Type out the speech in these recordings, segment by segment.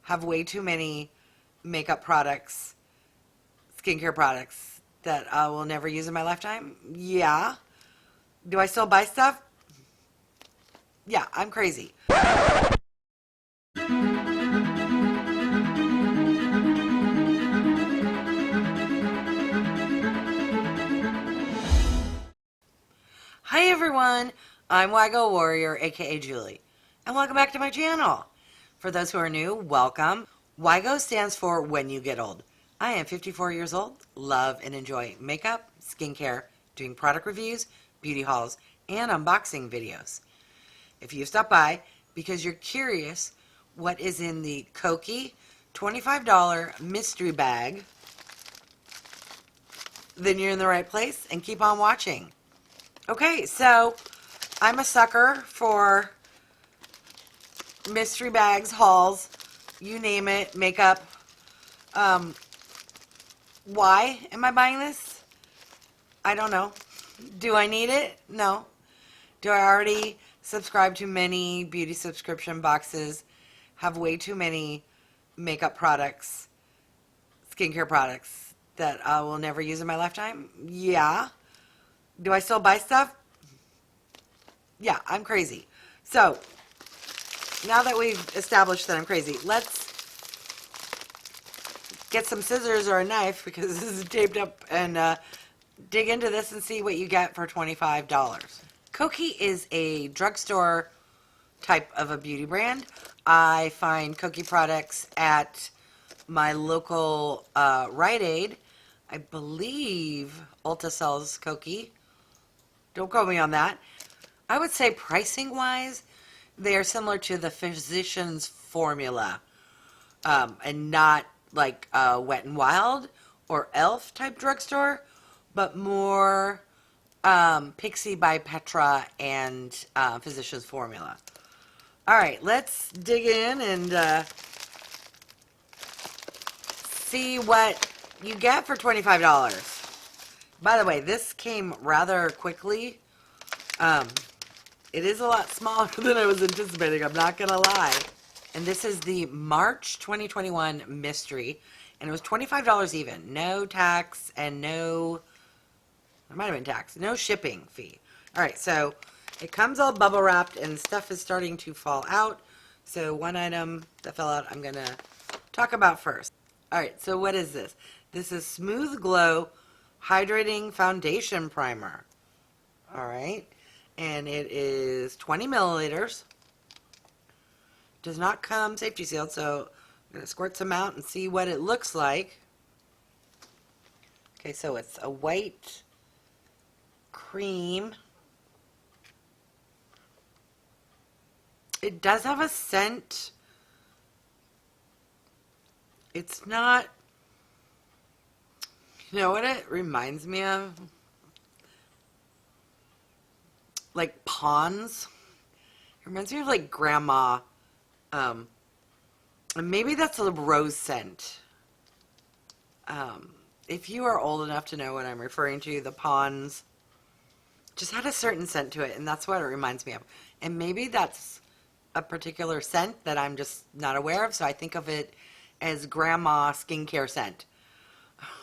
have way too many makeup products, skincare products that I will never use in my lifetime? Yeah. Do I still buy stuff? Yeah, I'm crazy. Hi everyone, I'm Waggle Warrior, aka Julie, and welcome back to my channel. For those who are new, welcome. WIGO stands for When You Get Old. I am 54 years old, love and enjoy makeup, skincare, doing product reviews, beauty hauls, and unboxing videos. If you stop by because you're curious what is in the Kokie $25 mystery bag, then you're in the right place and keep on watching. Okay, so I'm a sucker for mystery bags, hauls, you name it, makeup. Why am I buying this? I don't know. Do I need it? No. Do I already subscribe to many beauty subscription boxes, have way too many makeup products, skincare products that I will never use in my lifetime? Yeah. Do I still buy stuff? Yeah, I'm crazy. So, now that we've established that I'm crazy, let's get some scissors or a knife, because this is taped up, and dig into this and see what you get for $25. Kokie is a drugstore type of a beauty brand. I find Kokie products at my local Rite Aid. I believe Ulta sells Kokie. Don't quote me on that. I would say pricing-wise, they are similar to the Physicians Formula, and not like Wet n Wild or Elf type drugstore, but more Pixie by Petra and Physicians Formula. All right, let's dig in and see what you get for $25. By the way, this came rather quickly. It is a lot smaller than I was anticipating, I'm not going to lie. And this is the March 2021 Mystery, and it was $25 even. No tax and no, there might have been tax, no shipping fee. All right, so it comes all bubble wrapped and stuff is starting to fall out. So one item that fell out I'm going to talk about first. All right, so what is this? This is Smooth Glow Hydrating Foundation Primer. All right, and it is 20 milliliters. Does not come safety sealed, so I'm going to squirt some out and see what it looks like. Okay, so it's a white cream. It does have a scent. It's not, you know what it reminds me of? Like Pond's. It reminds me of like grandma. And maybe that's a rose scent. If you are old enough to know what I'm referring to, the Pond's just had a certain scent to it, and that's what it reminds me of. And maybe that's a particular scent that I'm just not aware of, so I think of it as grandma skincare scent.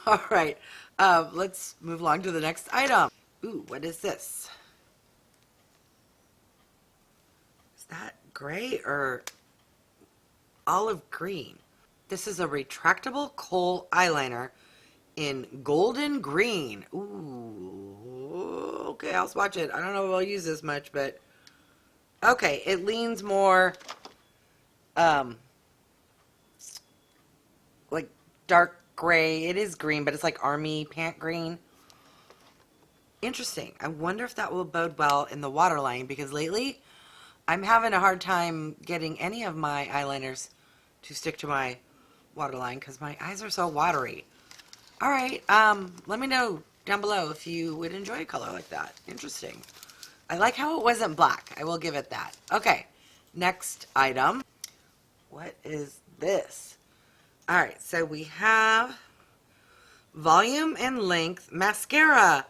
All right, let's move along to the next item. Ooh, what is this? Is that gray or olive green? This is a retractable kohl eyeliner in golden green. Ooh, okay, I'll swatch it. I don't know if I'll use this much, but okay, it leans more like dark gray. It is green, but it's like army pant green. Interesting. I wonder if that will bode well in the waterline, because lately I'm having a hard time getting any of my eyeliners to stick to my waterline because my eyes are so watery. All right, let me know down below if you would enjoy a color like that. Interesting. I like how it wasn't black. I will give it that. Okay, next item. What is this? All right, so we have volume and length mascara.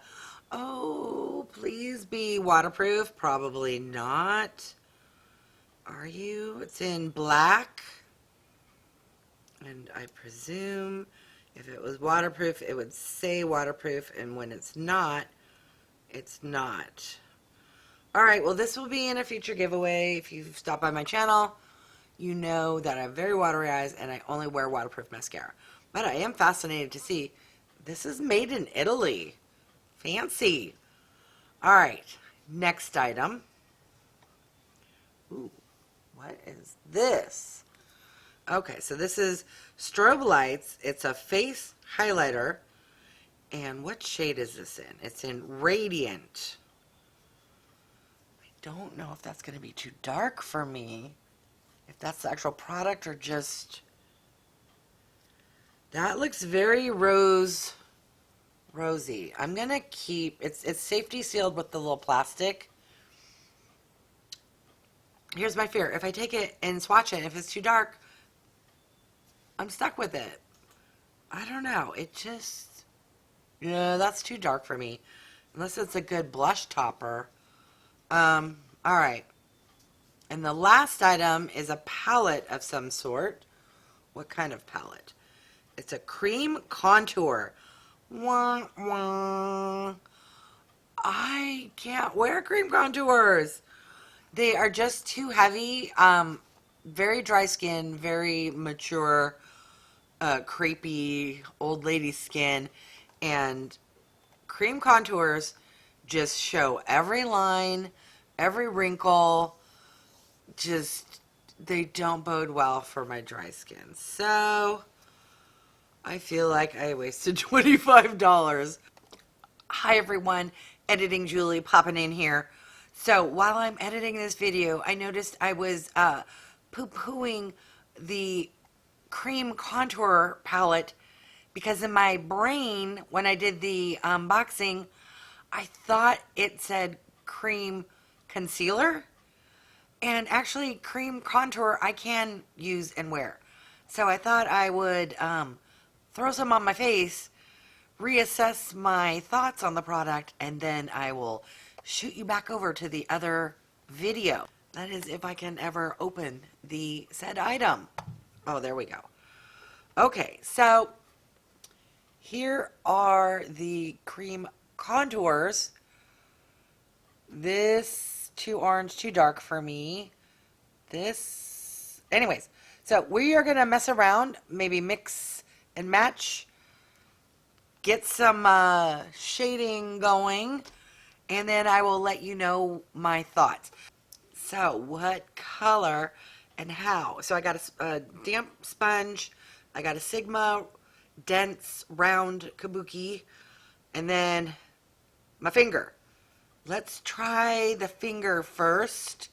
Oh, please be waterproof. Probably not. Are you? It's in black. And I presume if it was waterproof, it would say waterproof, and when it's not, it's not. Alright, well this will be in a future giveaway. If you've stopped by my channel, you know that I have very watery eyes and I only wear waterproof mascara. But I am fascinated to see, this is made in Italy. Fancy. Alright, next item. Ooh, what is this? Okay, so this is Strobe Lights. It's a face highlighter. And what shade is this in? It's in Radiant. I don't know if that's going to be too dark for me. If that's the actual product or just... That looks very rosy. I'm going to keep... It's safety sealed with the little plastic. Here's my fear. If I take it and swatch it, if it's too dark, I'm stuck with it. I don't know. It just... Yeah, that's too dark for me. Unless it's a good blush topper. Alright. And the last item is a palette of some sort. What kind of palette? It's a cream contour. Wah, wah. I can't wear cream contours. They are just too heavy. Very dry skin, very mature, crepey, old lady skin. And cream contours just show every line, every wrinkle. Just, they don't bode well for my dry skin. So, I feel like I wasted $25. Hi everyone, Editing Julie popping in here. So, while I'm editing this video, I noticed I was poo-pooing the cream contour palette because in my brain, when I did the unboxing, I thought it said cream concealer. And actually, cream contour I can use and wear. So I thought I would throw some on my face, reassess my thoughts on the product, and then I will shoot you back over to the other video. That is if I can ever open the said item. Oh, there we go. Okay, so here are the cream contours. This too orange, too dark for me. This, anyways, so we are going to mess around, maybe mix and match, get some shading going, and then I will let you know my thoughts. So what color and how? So I got a damp sponge, I got a Sigma dense round kabuki, and then my finger. Let's try the finger first,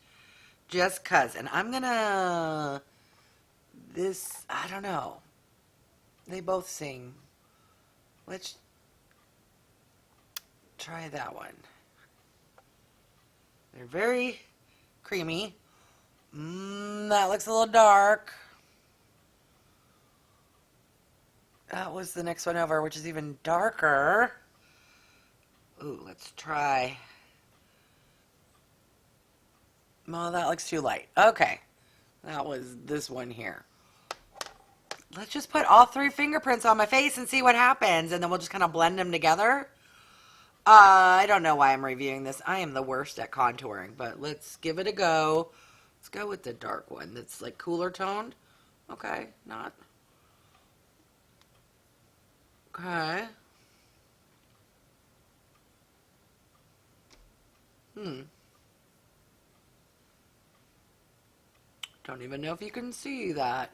just cuz. And I'm gonna, I don't know. They both sing. Let's try that one. They're very creamy. That looks a little dark. That was the next one over, which is even darker. Ooh, let's try. Oh, that looks too light. Okay. That was this one here. Let's just put all three fingerprints on my face and see what happens. And then we'll just kind of blend them together. I don't know why I'm reviewing this. I am the worst at contouring. But let's give it a go. Let's go with the dark one that's like cooler toned. Okay. Not. Okay. Don't even know if you can see that.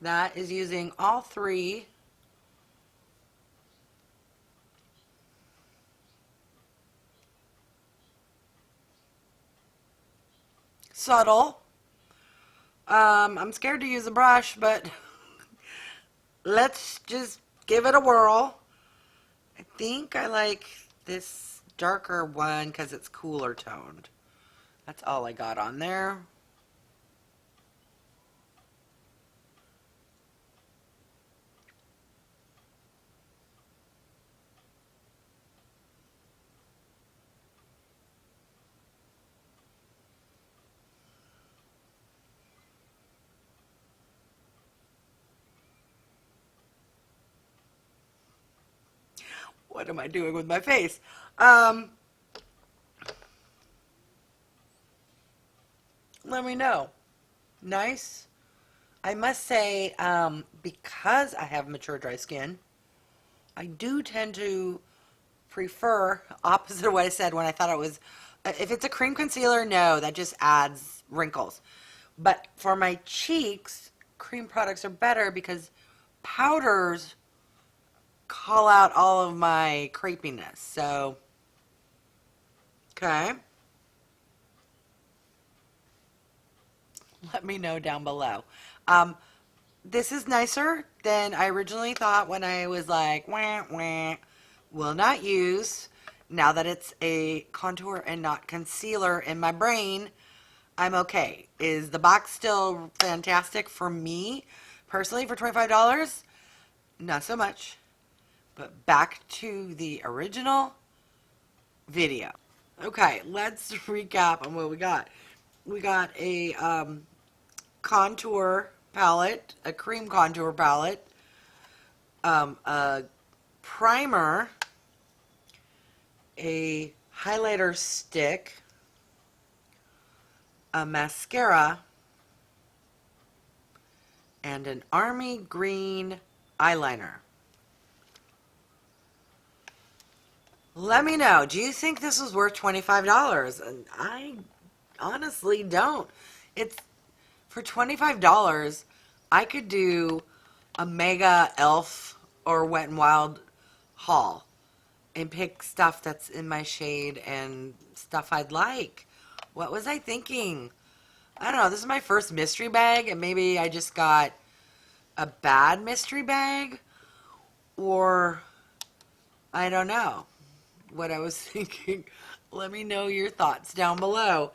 That is using all three. Subtle. I'm scared to use a brush, but let's just give it a whirl. I think I like this darker one because it's cooler toned. That's all I got on there. What am I doing with my face? Let me know. Nice. I must say, because I have mature dry skin, I do tend to prefer, opposite of what I said when I thought it was, if it's a cream concealer, no, that just adds wrinkles. But for my cheeks, cream products are better because powders call out all of my crepiness. So, okay. Let me know down below. This is nicer than I originally thought when I was like, wah, wah, will not use. Now that it's a contour and not concealer in my brain, I'm okay. Is the box still fantastic for me personally for $25? Not so much. But back to the original video. Okay, let's recap on what we got. We got a contour palette, a cream contour palette, a primer, a highlighter stick, a mascara, and an army green eyeliner. Let me know. Do you think this was worth $25? And I honestly don't. It's for $25, I could do a mega elf or Wet n Wild haul and pick stuff that's in my shade and stuff I'd like. What was I thinking? I don't know. This is my first mystery bag, and maybe I just got a bad mystery bag, or I don't know what I was thinking. Let me know your thoughts down below.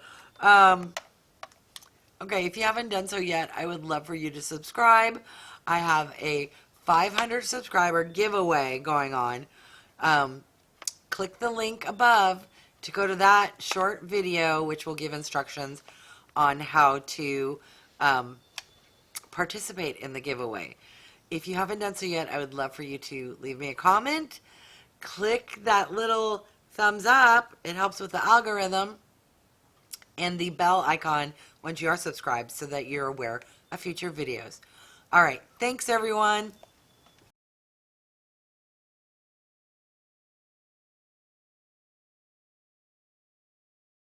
Okay, if you haven't done so yet, I would love for you to subscribe. I have a 500 subscriber giveaway going on. Click the link above to go to that short video, which will give instructions on how to participate in the giveaway. If you haven't done so yet, I would love for you to leave me a comment. Click that little thumbs up. It helps with the algorithm. And the bell icon once you are subscribed so that you're aware of future videos. All right. Thanks, everyone.